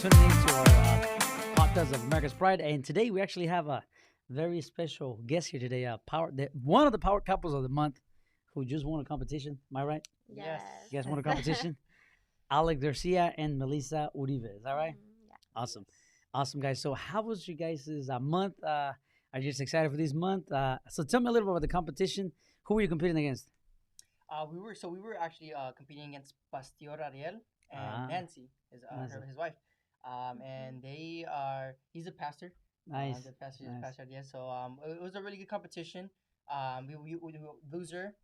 tuning in to our podcast of America's Pride. And today we actually have a very special guest here today. One of the power couples of the month who just won a competition. Am I right? Yes. You guys won a competition? Alex Garcia and Melissa Uribe. Is that right? Yeah. Awesome. Awesome, guys. So how was you guys' month? Are you just excited for this month? So tell me a little bit about the competition. Who were you competing against? We were actually competing against Pastor Ariel Ah, and Nancy, Nancy. his wife. And he's a pastor. Nice. The pastor is Nice. Pastor Ariel. So it was a really good competition. We loser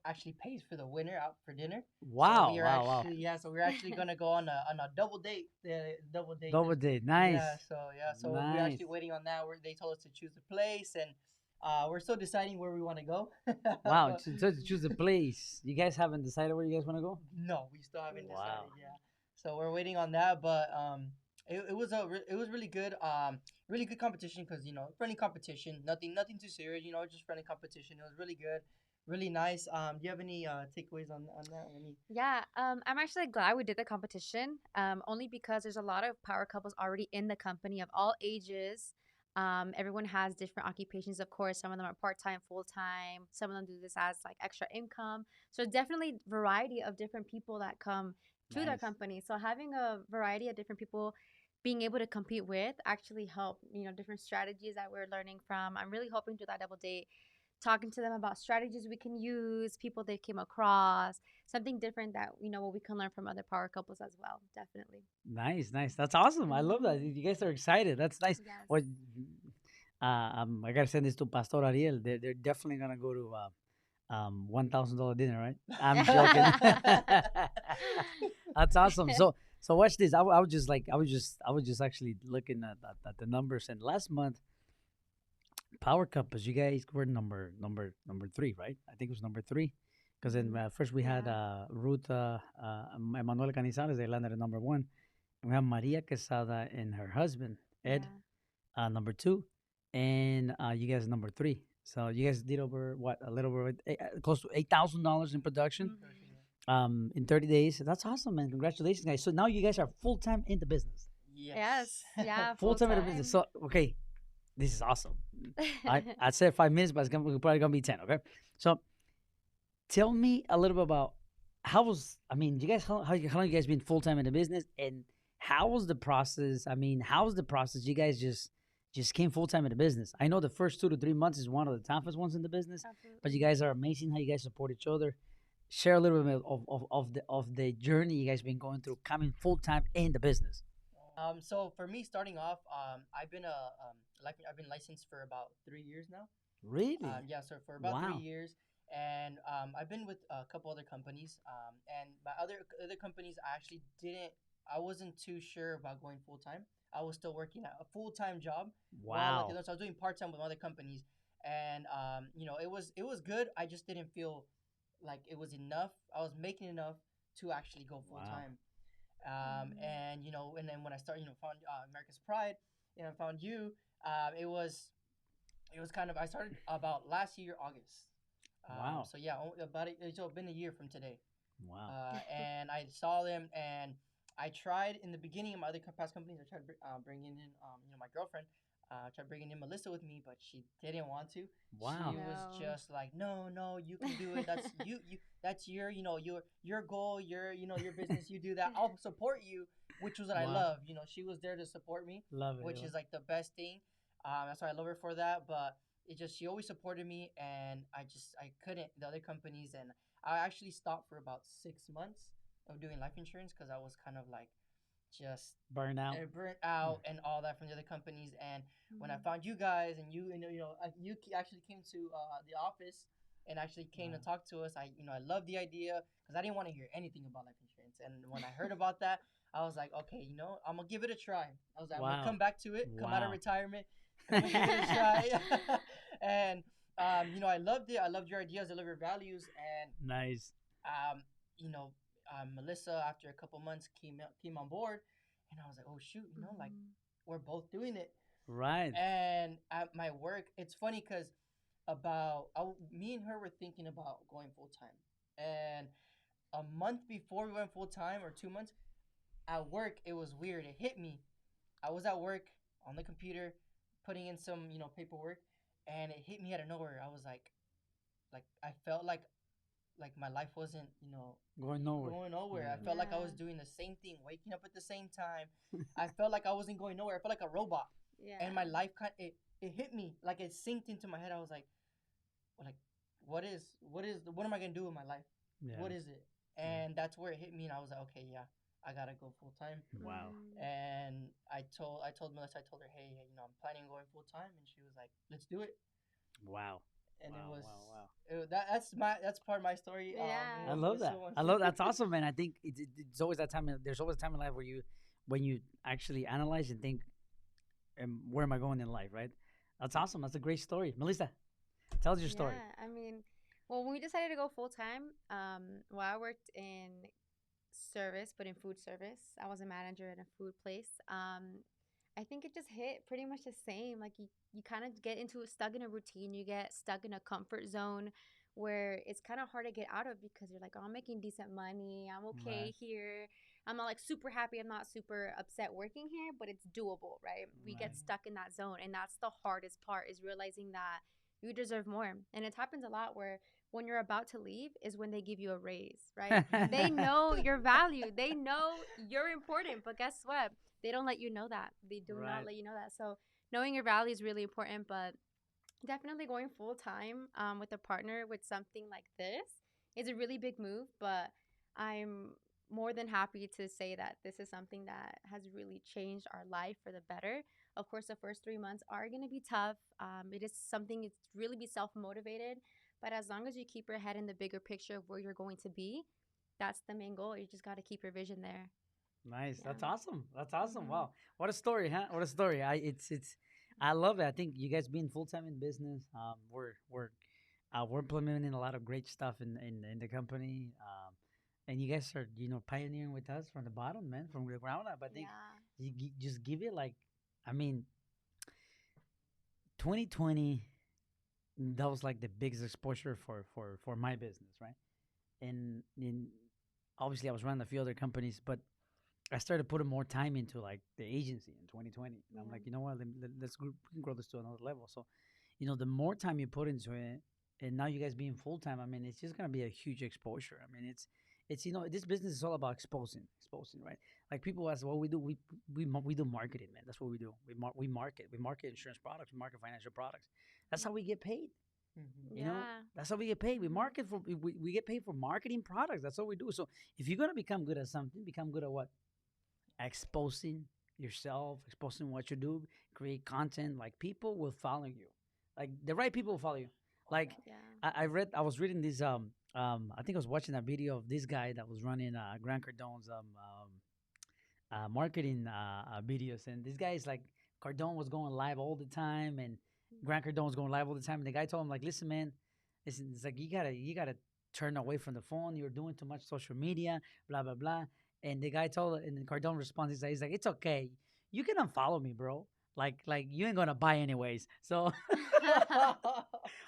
actually pays for the winner out for dinner. Wow. So we are Wow. actually so we're actually gonna go on a double date. Double date. Double date. Nice. So we're Nice. actually waiting on that. They told us to choose a place, and we're still deciding where we want to go. Wow. So to choose a place. You guys haven't decided where you guys want to go? No, we still haven't Wow. decided. Yeah, so we're waiting on that. But it was really good. Really good competition because friendly competition. Nothing too serious. Just friendly competition. It was really good, really nice. Do you have any takeaways on that? Any? Yeah. I'm actually glad we did the competition. Only because there's a lot of power couples already in the company of all ages. Everyone has different occupations, of course. Some of them are part time, full time. Some of them do this as like extra income. So definitely variety of different people that come to the Nice. company. So having a variety of different people being able to compete with actually help, different strategies that we're learning from. I'm really hoping to that double date, talking to them about strategies we can use, people they came across, something different that, what we can learn from other power couples as well. Definitely. Nice. Nice. That's awesome. I love that. You guys are excited. That's nice. Yes. What? I gotta send this to Pastor Ariel. They're definitely gonna go to $1,000 dinner, right? I'm joking. That's awesome. So watch this. I was just actually looking at the numbers, and last month power couples, you guys were number three, right? I think it was number three. Because then first we had Yeah. Ruth Emanuel Canizales. They landed at number one. And we have Maria Quesada and her husband Ed, Yeah. number two, and you guys number three. So you guys did over what, a little over close to $8,000 in production in 30 days. That's awesome, man. Congratulations, guys. So now you guys are full time in the business. Yes. Yeah. Full time in the business. So okay, this is awesome. I said 5 minutes, but it's probably gonna be 10. Okay, so tell me a little bit about you guys, how long you guys been full time in the business, and how was the process? I mean, how was the process? You guys just came full time in the business. I know the first 2 to 3 months is one of the toughest ones in the business, but you Absolutely. guys are amazing. How you guys support each other. Share a little bit of the journey you guys been going through coming full time in the business. So for me, starting off, I've been licensed for about 3 years now. Really? Yeah, so for about three Wow. years, and I've been with a couple other companies. And my other companies, I wasn't too sure about going full time. I was still working at a full time job. Wow. So I was doing part time with other companies, and it was good. I just didn't feel like it was enough. I was making enough to actually go full Wow. time. And then when I started, found America's Pride, found you. It was kind of, I started about last year August. Wow. So yeah, about it's been a year from today. Wow. And I saw them, and I tried in the beginning of my other past companies. I tried bringing in my girlfriend. Tried bringing in Melissa with me, but she didn't want to. Wow. She was No. just like, no, no, you can do it. That's you. That's your goal. Your business. You do that. I'll support you, which was what I Wow. love. She was there to support me, Love it. which is like the best thing. That's why I love her for that. But she always supported me, and I couldn't, the other companies, and I actually stopped for about 6 months of doing life insurance because I was kind of like just Burnout. burnt out and all that from the other companies. And when I found you guys, and actually came to the office and actually came Wow. to talk to us, I loved the idea because I didn't want to hear anything about life insurance. And when I heard about that, I was like, okay, I'm gonna give it a try. I was like, I'm gonna Wow. come back to it, come out of Wow. retirement, I'm gonna give it a try. And I loved it. I loved your ideas. I love your values. And Nice. um, Melissa, after a couple months, came on board, and I was like, oh shoot, like we're both doing it. Right. And at my work, it's funny because me and her were thinking about going full time, and a month before we went full time, or 2 months, at work, it was weird. It hit me. I was at work on the computer, putting in some, paperwork, and it hit me out of nowhere. I was like I felt like my life wasn't, Going nowhere. going nowhere. I Yeah. felt like I was Yeah. doing the same thing, waking up at the same time. I felt like I wasn't going nowhere. I felt like a robot, Yeah. and my life it hit me like it synced into my head. I was like, what am I gonna do with my life? Yeah. What is it? And that's where it hit me, and I was like, okay, yeah, I gotta go full time. Wow. And I told Melissa, I told her, hey, I'm planning on going full time, and she was like, let's do it. Wow. And Wow, it was, wow, wow. that's part of my story. Yeah. I love that. So I love that's awesome, man. I think it's always that time. There's always a time in life where when you actually analyze and think, where am I going in life, right? That's awesome. That's a great story. Melissa, tell us your story. Yeah, I mean, well, when we decided to go full time, well, I worked in service, but in food service. I was a manager in a food place. I think it just hit pretty much the same. Like you kind of get stuck in a routine. You get stuck in a comfort zone where it's kind of hard to get out of because you're like, oh, I'm making decent money. I'm okay Right. here. I'm not like super happy. I'm not super upset working here, but it's doable, right? We Right. get stuck in that zone, and that's the hardest part is realizing that you deserve more. And it happens a lot where when you're about to leave is when they give you a raise, right? They know your value. They know you're important, but guess what? They don't let you know that. They do Right. not let you know that. So knowing your value is really important, but definitely going full time with a partner with something like this is a really big move. But I'm more than happy to say that this is something that has really changed our life for the better. Of course, the first 3 months are going to be tough. It is something, it's really be self motivated. But as long as you keep your head in the bigger picture of where you're going to be, that's the main goal. You just got to keep your vision there. Nice. That's Yeah. awesome. That's awesome. Mhm. Wow. What a story, huh? What a story. I love it. I think you guys being full time in business, we're implementing a lot of great stuff in the company. And you guys are, pioneering with us from the bottom, man, from the ground up. I think Yeah. you just give it like, I mean, 2020, that was like the biggest exposure for my business, right? And in obviously I was running a few other companies, but I started putting more time into like the agency in 2020. And I'm Yeah. like, you know what? Let's we can grow this to another level. So, the more time you put into it, and now you guys being full time, I mean, it's just gonna be a huge exposure. I mean, it's this business is all about exposing, right? Like people ask, what we do, we do marketing, man. That's what we do. We market insurance products, we market financial products. That's how we get paid. Mhm. You know, Yeah. that's how we get paid. We Mhm. market for we get paid for marketing products. That's what we do. So if you're gonna become good at something, become good at what? Exposing yourself, exposing what you do, create content. Like people will follow you. Like the right people will follow you. Like Yeah. I was reading this I think I was watching a video of this guy that was running Grant Cardone's marketing videos, and this guy is like Cardone was going live all the time, and Grant Cardone was going live all the time, and the guy told him like, listen, man, listen, it's like you gotta turn away from the phone. You're doing too much social media, blah blah blah. And the guy told, and Cardone responds, he's like, it's okay, you can unfollow me, bro. Like you ain't gonna buy anyways. So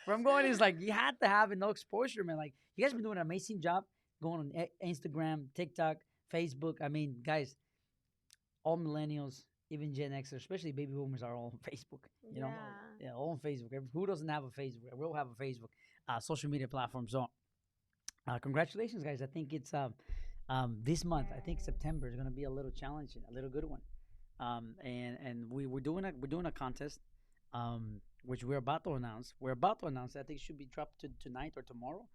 where I'm going is like you had to have no exposure, man. Like you guys been doing an amazing job going on Instagram, TikTok, Facebook. I mean, guys, all millennials, even Gen Xers, especially baby boomers, are all on Facebook. You know, Yeah. yeah, all on Facebook. Who doesn't have a Facebook? We'll have a Facebook, social media platform. So, congratulations, guys. I think it's this month. I think Yes. September is going to be a little challenging, a little good one. And we're doing a contest, which we're about to announce. We're about to announce. I think it should be dropped tonight or tomorrow.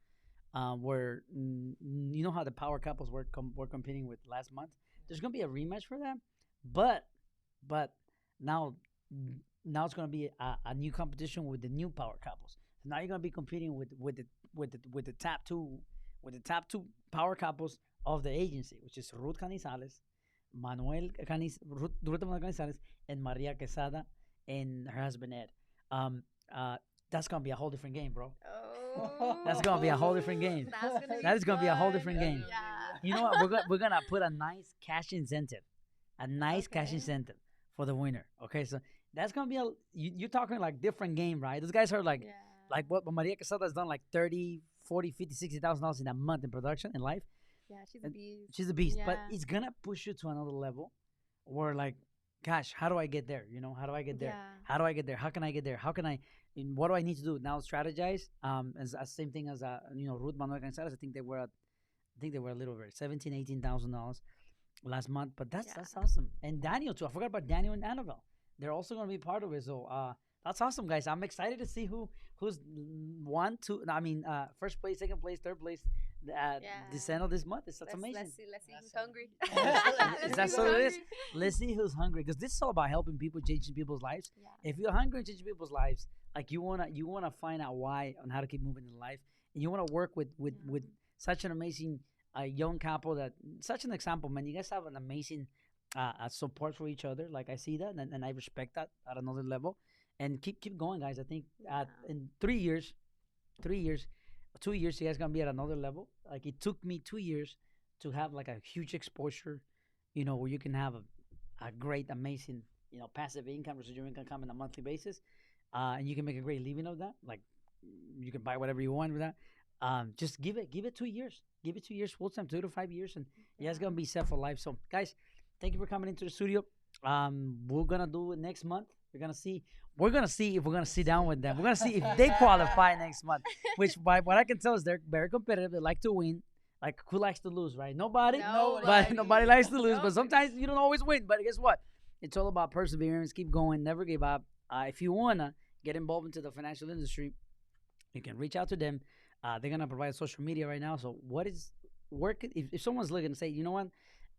Where you know how the power couples were competing with last month. There's gonna be a rematch for them, but now now it's gonna be a new competition with the new power couples. So now you're gonna be competing with the top two power couples of the agency, which is Ruth Canizales, Ruth Manuel Canizales, and Maria Quesada, and her husband Ed. Um, that's gonna be a whole different game, bro. Oh. That's gonna be a whole different game. That's gonna be That is gonna be a whole fun. different That's game. gonna be- Yeah. You know what? We're gonna put a nice cash incentive, cash Okay. incentive for the winner. Okay, so that's gonna be you're talking like different game, right? Those guys are like Yeah. what Maria Quesada has done, like 30, 40, 50, $60,000 in a month in production in life. Yeah, she's a beast. She's a beast, but Yeah. it's gonna push you to another level where like, gosh, how do I get there? You know, how do I get there? Yeah. How do I get there? How can I get there? How can I? And what do I need to do now? Strategize. As same thing as Ruth Manuel Gonzalez. I think they were a little over 17, $18,000 last month. But Yeah. that's awesome. And Daniel too. I forgot about Daniel and Annabelle. They're also gonna be part of it. So that's awesome, guys. I'm excited to see who's one, two. I mean, first place, second place, third place. This end of this month. That's amazing. Let's see who's That's hungry. Is that see so who's it is? hungry. Let's see who's hungry because this is all about helping people, changing people's lives. Yeah. If you're hungry and changing people's lives, like you wanna find out why on how to keep moving in life, and you wanna work with such an amazing young couple that such an example, man. You guys have an amazing support for each other. Like I see that, and I respect that at another level. And keep going, guys. I think in 3 years, 3 years, 2 years, you guys gonna be at another level. Like it took me 2 years to have like a huge exposure, where you can have a great, amazing, passive income, residual income come on a monthly basis, and you can make a great living of that. Like you can buy whatever you want with that. Just give it 2 years. Give it 2 years full time, 2 to 5 years, and you guys gonna be set for life. So, guys, thank you for coming into the studio. We're gonna do it next month. We're gonna see. We're gonna see if we're gonna sit down with them. We're gonna see if they qualify next month. Which, by what I can tell, is they're very competitive. They like to win. Like who likes to lose, right? Nobody. Nobody. But nobody likes to lose. But Nobody. sometimes you don't always win. But guess what? It's all about perseverance. Keep going. Never give up. If you wanna get involved into the financial industry, you can reach out to them. They're gonna provide social media right now. So what is work? If someone's looking to say, you know what,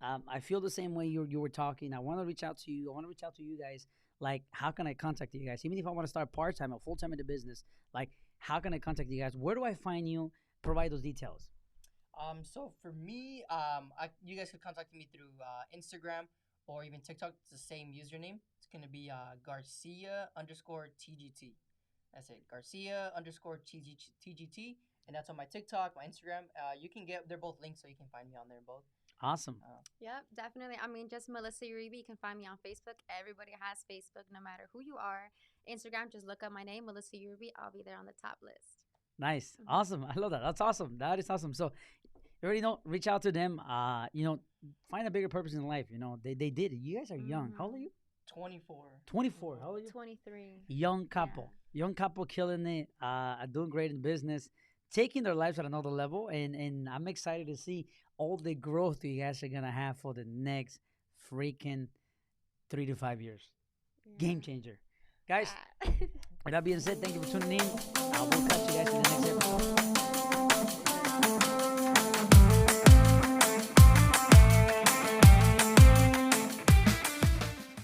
I feel the same way you were talking. I want to reach out to you. I want to reach out to you guys. Like, how can I contact you guys? Even if I want to start part time or full time in the business, like, how can I contact you guys? Where do I find you? Provide those details. So for me, you guys could contact me through Instagram or even TikTok. It's the same username. It's gonna be Garcia underscore TGT. That's it, Garcia underscore TGT, and that's on my TikTok, my Instagram. They're both linked, so you can find me on there both. Awesome. Yep, definitely. I mean, just Melissa Uribe. You can find me on Facebook. Everybody has Facebook, no matter who you are. Instagram, just look up my name, Melissa Uribe. I'll be there on the top list. Nice. Awesome. I love that. That's awesome. That is awesome. So you already know, reach out to them. Find a bigger purpose in life. They did it. You guys are young. How old are you? 24. 24. How old are you? 23. Young couple. Young couple killing it, doing great in business, taking their lives at another level. And I'm excited to see all the growth you guys are going to have for the next freaking 3 to 5 years. Game changer. Guys, with that being said, thank you for tuning in. We'll catch you guys in the next episode.